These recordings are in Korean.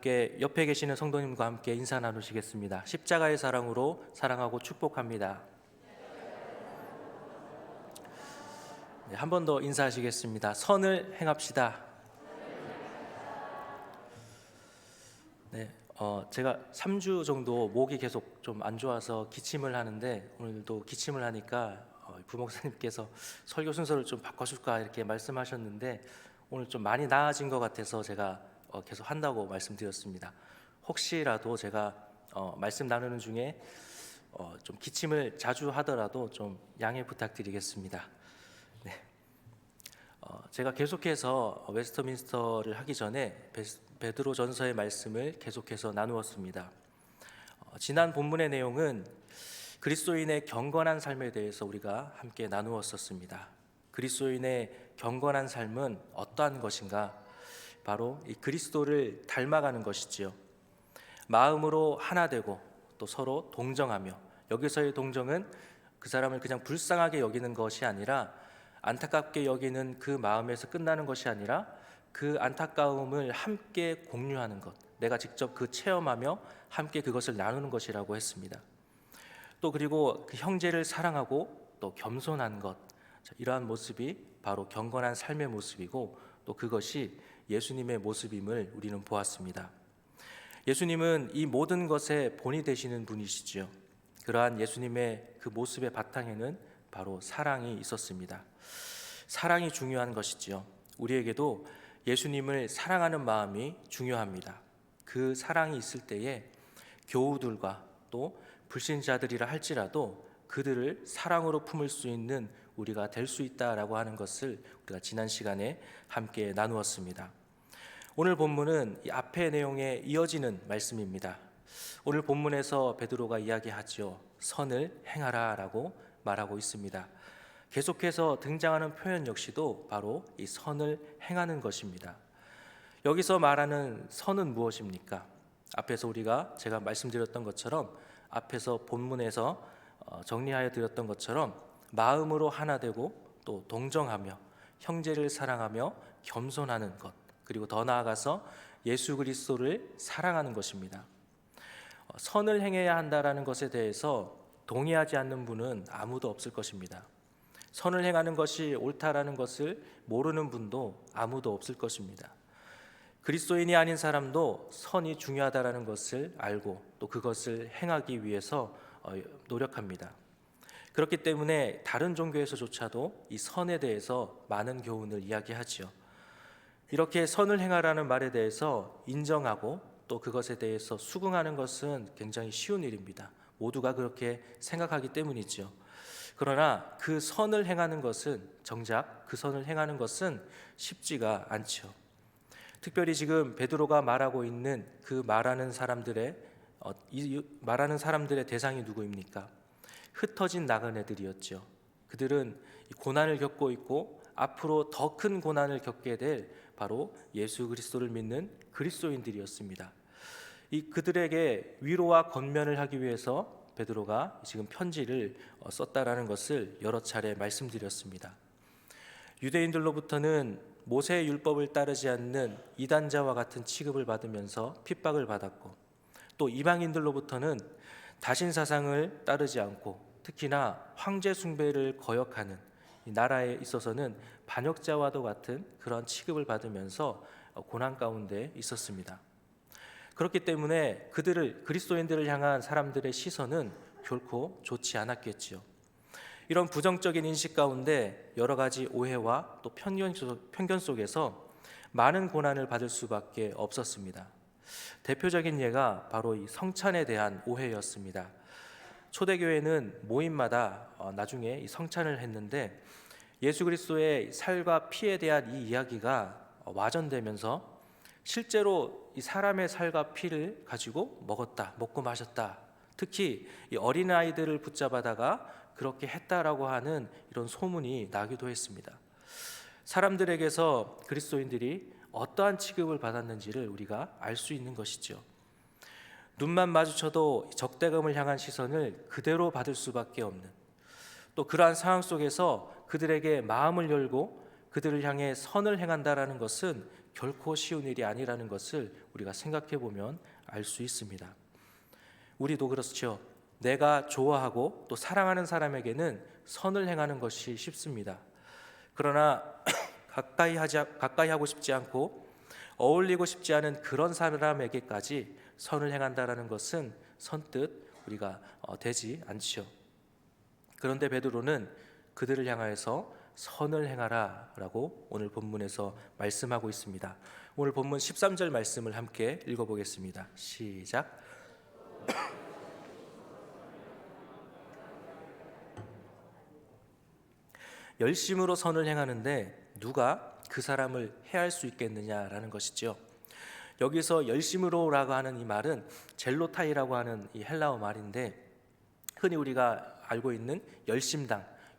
함께 옆에 계시는 성도님과 함께 인사 나누시겠습니다. 십자가의 사랑으로 사랑하고 축복합니다. 네, 한 번 더 인사하시겠습니다. 선을 행합시다. 네, 제가 3주 정도 목이 계속 좀 안 좋아서 기침을 하는데 오늘도 기침을 하니까 부목사님께서 설교 순서를 좀 바꿔줄까 이렇게 말씀하셨는데 오늘 좀 많이 나아진 것 같아서 제가 계속 한다고 말씀드렸습니다. 혹시라도 제가 말씀 나누는 중에 좀 기침을 자주 하더라도 좀 양해 부탁드리겠습니다. 네. 제가 계속해서 웨스트민스터를 하기 전에 베드로전서의 말씀을 계속해서 나누었습니다. 지난 본문의 내용은 그리스도인의 경건한 삶에 대해서 우리가 함께 나누었었습니다. 그리스도인의 경건한 삶은 어떠한 것인가? 바로 이 그리스도를 닮아가는 것이지요. 마음으로 하나 되고 또 서로 동정하며, 여기서의 동정은 그 사람을 그냥 불쌍하게 여기는 것이 아니라 안타깝게 여기는 그 마음에서 끝나는 것이 아니라 그 안타까움을 함께 공유하는 것, 내가 직접 그 체험하며 함께 그것을 나누는 것이라고 했습니다. 또 그리고 그 형제를 사랑하고 또 겸손한 것, 이러한 모습이 바로 경건한 삶의 모습이고 또 그것이 예수님의 모습임을 우리는 보았습니다. 예수님은 이 모든 것의 본이 되시는 분이시지요. 그러한 예수님의 그 모습의 바탕에는 바로 사랑이 있었습니다. 사랑이 중요한 것이지요. 우리에게도 예수님을 사랑하는 마음이 중요합니다. 그 사랑이 있을 때에 교우들과 또 불신자들이라 할지라도 그들을 사랑으로 품을 수 있는 우리가 될 수 있다라고 하는 것을 우리가 지난 시간에 함께 나누었습니다. 오늘 본문은 이 앞의 내용에 이어지는 말씀입니다. 오늘 본문에서 베드로가 이야기하죠. 선을 행하라라고 말하고 있습니다. 계속해서 등장하는 표현 역시도 바로 이 선을 행하는 것입니다. 여기서 말하는 선은 무엇입니까? 앞에서 제가 말씀드렸던 것처럼 앞에서 본문에서 정리하여 드렸던 것처럼 마음으로 하나 되고 또 동정하며 형제를 사랑하며 겸손하는 것, 그리고 더 나아가서 예수 그리스도를 사랑하는 것입니다. 선을 행해야 한다라는 것에 대해서 동의하지 않는 분은 아무도 없을 것입니다. 선을 행하는 것이 옳다라는 것을 모르는 분도 아무도 없을 것입니다. 그리스도인이 아닌 사람도 선이 중요하다라는 것을 알고 또 그것을 행하기 위해서 노력합니다. 그렇기 때문에 다른 종교에서조차도 이 선에 대해서 많은 교훈을 이야기하지요. 이렇게 선을 행하라는 말에 대해서 인정하고 또 그것에 대해서 수긍하는 것은 굉장히 쉬운 일입니다. 모두가 그렇게 생각하기 때문이죠. 그러나 그 선을 행하는 것은 정작 그 선을 행하는 것은 쉽지가 않죠. 특별히 지금 베드로가 말하고 있는 그 말하는 사람들의 대상이 누구입니까? 흩어진 나그네들이었죠. 그들은 고난을 겪고 있고 앞으로 더 큰 고난을 겪게 될 바로 예수 그리스도를 믿는 그리스도인들이었습니다. 그들에게 위로와 권면을 하기 위해서 베드로가 지금 편지를 썼다라는 것을 여러 차례 말씀드렸습니다. 유대인들로부터는 모세의 율법을 따르지 않는 이단자와 같은 취급을 받으면서 핍박을 받았고, 또 이방인들로부터는 다신 사상을 따르지 않고 특히나 황제 숭배를 거역하는 이 나라에 있어서는 반역자와도 같은 그런 취급을 받으면서 고난 가운데 있었습니다. 그렇기 때문에 그리스도인들을 향한 사람들의 시선은 결코 좋지 않았겠지요. 이런 부정적인 인식 가운데 여러 가지 오해와 또 편견 속에서 많은 고난을 받을 수밖에 없었습니다. 대표적인 예가 바로 이 성찬에 대한 오해였습니다. 초대교회는 모임마다 나중에 이 성찬을 했는데 예수 그리스도의 살과 피에 대한 이 이야기가 와전되면서 실제로 이 사람의 살과 피를 가지고 먹고 마셨다. 특히 이 어린아이들을 붙잡아다가 그렇게 했다라고 하는 이런 소문이 나기도 했습니다. 사람들에게서 그리스도인들이 어떠한 취급을 받았는지를 우리가 알 수 있는 것이죠. 눈만 마주쳐도 적대감을 향한 시선을 그대로 받을 수밖에 없는, 또 그러한 상황 속에서 그들에게 마음을 열고 그들을 향해 선을 행한다라는 것은 결코 쉬운 일이 아니라는 것을 우리가 생각해 보면 알 수 있습니다. 우리도 그렇죠. 내가 좋아하고 또 사랑하는 사람에게는 선을 행하는 것이 쉽습니다. 그러나 가까이 하고 싶지 않고 어울리고 싶지 않은 그런 사람에게까지 선을 행한다라는 것은 선뜻 우리가 되지 않죠. 그런데 베드로는 그들을 향하여서 선을 행하라 라고 오늘 본문에서 말씀하고 있습니다. 오늘 본문 13절 말씀을 함께 읽어보겠습니다. 시작. 열심으로 선을 행하는데 누가 그 사람을 해할 수 있겠느냐라는 것이죠. 여기서 열심으로라고 하는 이 말은 젤로타이라고 하는 이 헬라어 말인데, 흔히 우리가 알고 있는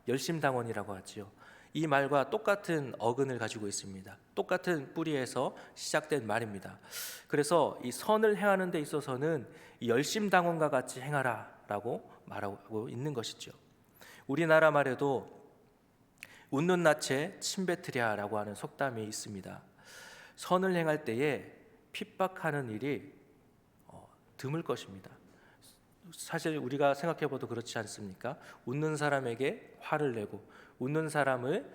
열심당원이라고 하지요. 이 말과 똑같은 어근을 가지고 있습니다. 똑같은 뿌리에서 시작된 말입니다. 그래서 이 선을 행하는 데 있어서는 이 열심당원과 같이 행하라라고 말하고 있는 것이죠. 우리나라 말에도 웃는 낯에 침 뱉으랴라고 하는 속담이 있습니다. 선을 행할 때에 핍박하는 일이 드물 것입니다. 사실 우리가 생각해봐도 그렇지 않습니까? 웃는 사람에게 화를 내고 웃는 사람을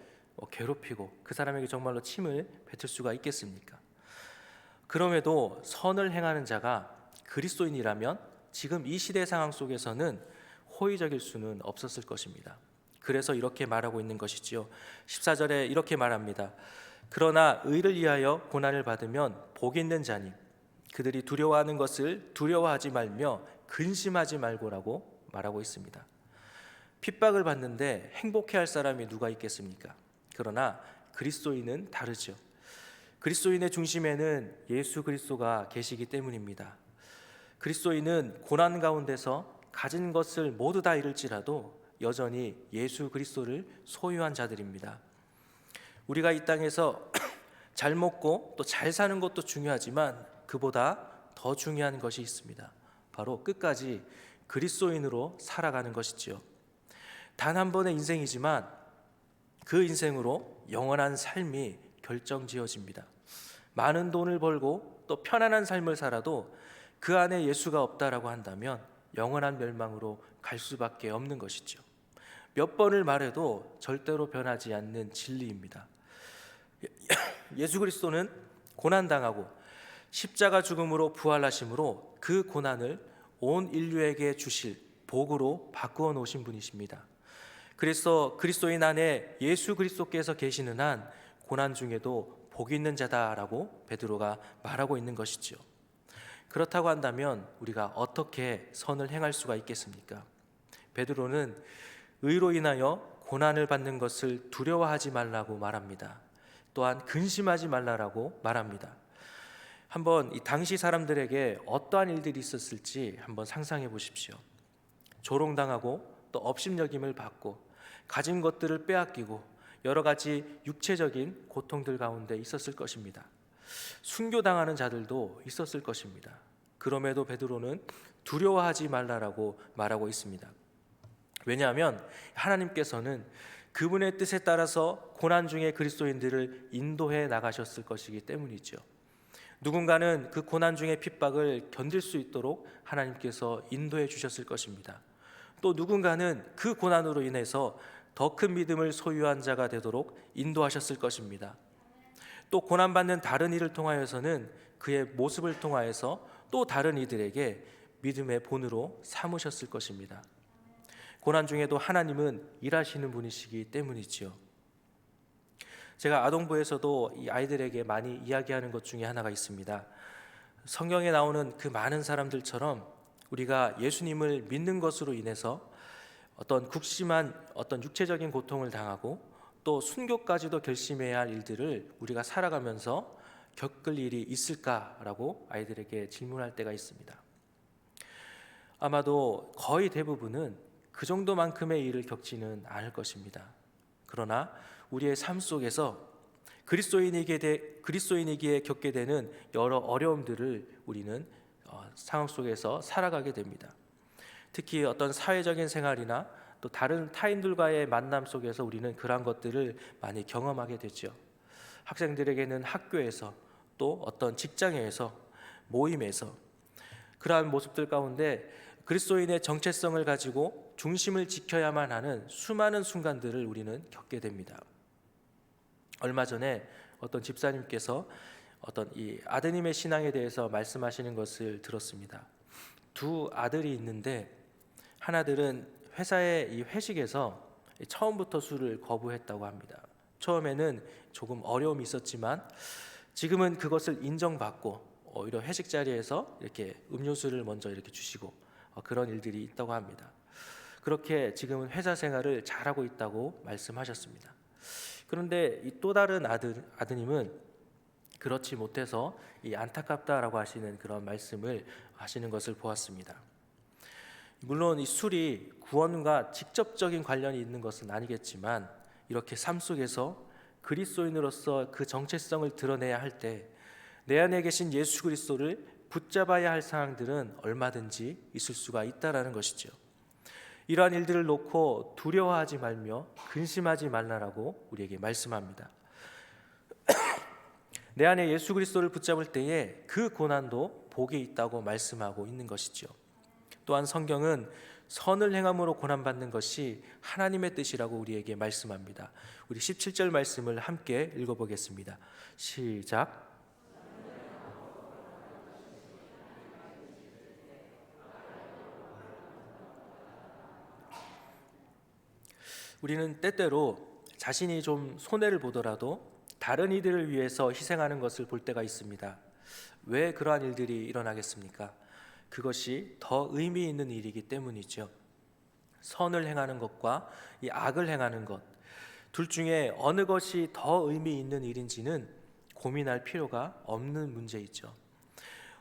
괴롭히고 그 사람에게 정말로 침을 뱉을 수가 있겠습니까? 그럼에도 선을 행하는 자가 그리스도인이라면 지금 이 시대 상황 속에서는 호의적일 수는 없었을 것입니다. 그래서 이렇게 말하고 있는 것이지요. 14절에 이렇게 말합니다. 그러나 의를 위하여 고난을 받으면 복 있는 자니 그들이 두려워하는 것을 두려워하지 말며 근심하지 말고라고 말하고 있습니다. 핍박을 받는데 행복해할 사람이 누가 있겠습니까? 그러나 그리스도인은 다르죠. 그리스도인의 중심에는 예수 그리스도가 계시기 때문입니다. 그리스도인은 고난 가운데서 가진 것을 모두 다 잃을지라도 여전히 예수 그리스도를 소유한 자들입니다. 우리가 이 땅에서 잘 먹고 또 잘 사는 것도 중요하지만 그보다 더 중요한 것이 있습니다. 바로 끝까지 그리스도인으로 살아가는 것이지요. 단 한 번의 인생이지만 그 인생으로 영원한 삶이 결정지어집니다. 많은 돈을 벌고 또 편안한 삶을 살아도 그 안에 예수가 없다라고 한다면 영원한 멸망으로 갈 수밖에 없는 것이죠. 몇 번을 말해도 절대로 변하지 않는 진리입니다. 예수 그리스도는 고난당하고 십자가 죽음으로 부활하심으로 그 고난을 온 인류에게 주실 복으로 바꾸어 놓으신 분이십니다. 그래서 그리스도인 안에 예수 그리스도께서 계시는 한 고난 중에도 복이 있는 자다라고 베드로가 말하고 있는 것이죠. 그렇다고 한다면 우리가 어떻게 선을 행할 수가 있겠습니까? 베드로는 의로 인하여 고난을 받는 것을 두려워하지 말라고 말합니다. 또한 근심하지 말라라고 말합니다. 한번 이 당시 사람들에게 어떠한 일들이 있었을지 한번 상상해 보십시오. 조롱당하고 또 업신여김을 받고 가진 것들을 빼앗기고 여러 가지 육체적인 고통들 가운데 있었을 것입니다. 순교당하는 자들도 있었을 것입니다. 그럼에도 베드로는 두려워하지 말라라고 말하고 있습니다. 왜냐하면 하나님께서는 그분의 뜻에 따라서 고난 중에 그리스도인들을 인도해 나가셨을 것이기 때문이죠. 누군가는 그 고난 중의 핍박을 견딜 수 있도록 하나님께서 인도해 주셨을 것입니다. 또 누군가는 그 고난으로 인해서 더 큰 믿음을 소유한 자가 되도록 인도하셨을 것입니다. 또 고난받는 다른 이를 통하여서는 그의 모습을 통하여서 또 다른 이들에게 믿음의 본으로 삼으셨을 것입니다. 고난 중에도 하나님은 일하시는 분이시기 때문이지요. 제가 아동부에서도 이 아이들에게 많이 이야기하는 것 중에 하나가 있습니다. 성경에 나오는 그 많은 사람들처럼 우리가 예수님을 믿는 것으로 인해서 어떤 극심한 어떤 육체적인 고통을 당하고 또 순교까지도 결심해야 할 일들을 우리가 살아가면서 겪을 일이 있을까라고 아이들에게 질문할 때가 있습니다. 아마도 거의 대부분은 그 정도만큼의 일을 겪지는 않을 것입니다. 그러나 우리의 삶 속에서 그리스도인이기에 겪게 되는 여러 어려움들을 우리는 상황 속에서 살아가게 됩니다. 특히 어떤 사회적인 생활이나 또 다른 타인들과의 만남 속에서 우리는 그러한 것들을 많이 경험하게 되죠. 학생들에게는 학교에서, 또 어떤 직장에서, 모임에서 그러한 모습들 가운데 그리스도인의 정체성을 가지고 중심을 지켜야만 하는 수많은 순간들을 우리는 겪게 됩니다. 얼마 전에 어떤 집사님께서 어떤 이 아드님의 신앙에 대해서 말씀하시는 것을 들었습니다. 두 아들이 있는데 하나들은 회사의 이 회식에서 처음부터 술을 거부했다고 합니다. 처음에는 조금 어려움이 있었지만 지금은 그것을 인정받고 오히려 회식 자리에서 이렇게 음료수를 먼저 이렇게 주시고 그런 일들이 있다고 합니다. 그렇게 지금은 회사 생활을 잘하고 있다고 말씀하셨습니다. 그런데 이 또 다른 아드님은 그렇지 못해서 이 안타깝다라고 하시는 그런 말씀을 하시는 것을 보았습니다. 물론 이 술이 구원과 직접적인 관련이 있는 것은 아니겠지만 이렇게 삶 속에서 그리스도인으로서 그 정체성을 드러내야 할 때 내 안에 계신 예수 그리스도를 붙잡아야 할 상황들은 얼마든지 있을 수가 있다라는 것이죠. 이러한 일들을 놓고 두려워하지 말며 근심하지 말라라고 우리에게 말씀합니다. 내 안에 예수 그리스도를 붙잡을 때에 그 고난도 복이 있다고 말씀하고 있는 것이죠. 또한 성경은 선을 행함으로 고난받는 것이 하나님의 뜻이라고 우리에게 말씀합니다. 우리 17절 말씀을 함께 읽어보겠습니다. 시작. 우리는 때때로 자신이 좀 손해를 보더라도 다른 이들을 위해서 희생하는 것을 볼 때가 있습니다. 왜 그러한 일들이 일어나겠습니까? 그것이 더 의미 있는 일이기 때문이죠. 선을 행하는 것과 이 악을 행하는 것, 둘 중에 어느 것이 더 의미 있는 일인지는 고민할 필요가 없는 문제이죠.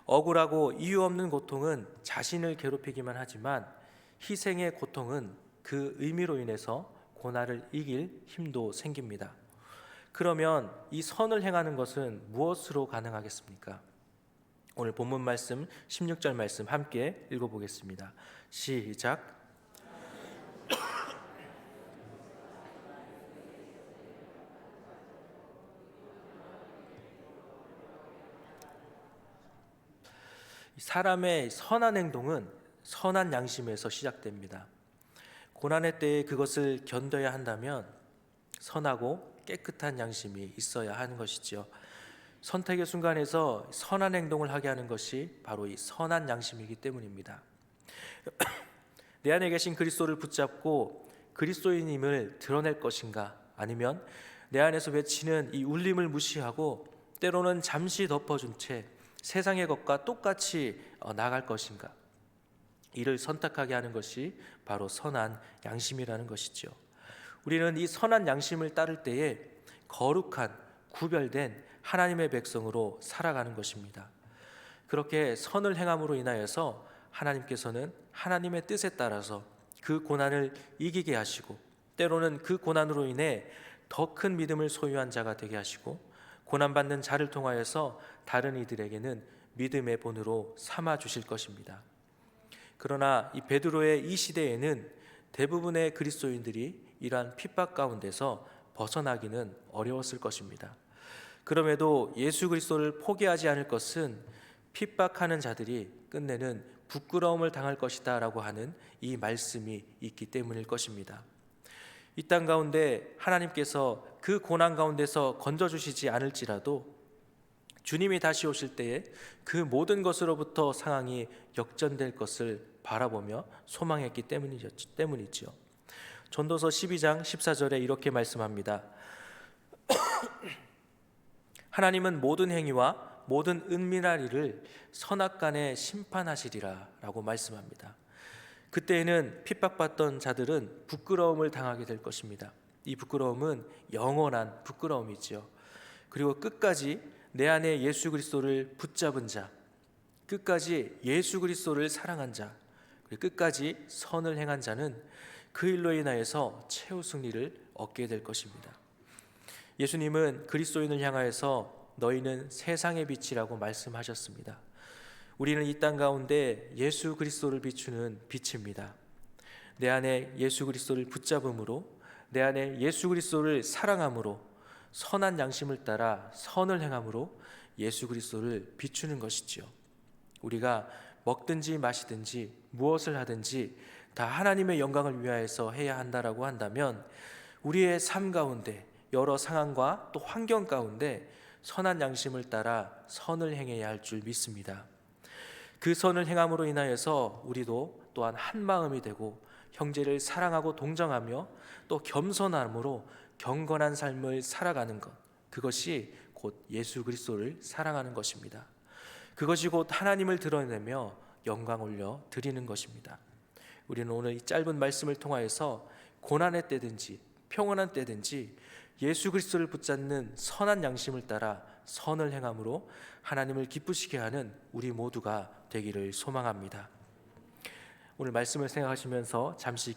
억울하고 이유 없는 고통은 자신을 괴롭히기만 하지만 희생의 고통은 그 의미로 인해서 고난을 이길 힘도 생깁니다. 그러면 이 선을 행하는 것은 무엇으로 가능하겠습니까? 오늘 본문 말씀 16절 말씀 함께 읽어보겠습니다. 시작. 사람의 선한 행동은 선한 양심에서 시작됩니다. 고난의 때에 그것을 견뎌야 한다면 선하고 깨끗한 양심이 있어야 하는 것이죠. 선택의 순간에서 선한 행동을 하게 하는 것이 바로 이 선한 양심이기 때문입니다. 내 안에 계신 그리스도를 붙잡고 그리스도인임을 드러낼 것인가, 아니면 내 안에서 외치는 이 울림을 무시하고 때로는 잠시 덮어준 채 세상의 것과 똑같이 나갈 것인가, 이를 선택하게 하는 것이 바로 선한 양심이라는 것이죠. 우리는 이 선한 양심을 따를 때에 거룩한 구별된 하나님의 백성으로 살아가는 것입니다. 그렇게 선을 행함으로 인하여서 하나님께서는 하나님의 뜻에 따라서 그 고난을 이기게 하시고, 때로는 그 고난으로 인해 더 큰 믿음을 소유한 자가 되게 하시고, 고난받는 자를 통하여서 다른 이들에게는 믿음의 본으로 삼아 주실 것입니다. 그러나 이 베드로의 이 시대에는 대부분의 그리스도인들이 이러한 핍박 가운데서 벗어나기는 어려웠을 것입니다. 그럼에도 예수 그리스도를 포기하지 않을 것은 핍박하는 자들이 끝내는 부끄러움을 당할 것이다 라고 하는 이 말씀이 있기 때문일 것입니다. 이 땅 가운데 하나님께서 그 고난 가운데서 건져주시지 않을지라도 주님이 다시 오실 때에 그 모든 것으로부터 상황이 역전될 것을 바라보며 소망했기 때문이죠. 전도서 12장 14절에 이렇게 말씀합니다. 하나님은 모든 행위와 모든 은밀한 일을 선악간에 심판하시리라 라고 말씀합니다. 그때에는 핍박받던 자들은 부끄러움을 당하게 될 것입니다. 이 부끄러움은 영원한 부끄러움이죠. 그리고 끝까지 내 안에 예수 그리스도를 붙잡은 자, 끝까지 예수 그리스도를 사랑한 자, 그리고 끝까지 선을 행한 자는 그 일로 인하여서 최후 승리를 얻게 될 것입니다. 예수님은 그리스도인을 향하여서 너희는 세상의 빛이라고 말씀하셨습니다. 우리는 이 땅 가운데 예수 그리스도를 비추는 빛입니다. 내 안에 예수 그리스도를 붙잡음으로, 내 안에 예수 그리스도를 사랑함으로, 선한 양심을 따라 선을 행함으로 예수 그리스도를 비추는 것이지요. 우리가 먹든지 마시든지 무엇을 하든지 다 하나님의 영광을 위하여서 해야 한다라고 한다면 우리의 삶 가운데 여러 상황과 또 환경 가운데 선한 양심을 따라 선을 행해야 할 줄 믿습니다. 그 선을 행함으로 인하여서 우리도 또한 한 마음이 되고 형제를 사랑하고 동정하며 또 겸손함으로 경건한 삶을 살아가는 것, 그것이 곧 예수 그리스도를 사랑하는 것입니다. 그것이 곧 하나님을 드러내며 영광 올려 드리는 것입니다. 우리는 오늘 이 짧은 말씀을 통하여서 고난의 때든지 평온한 때든지 예수 그리스도를 붙잡는 선한 양심을 따라 선을 행함으로 하나님을 기쁘시게 하는 우리 모두가 되기를 소망합니다. 오늘 말씀을 생각하시면서 잠시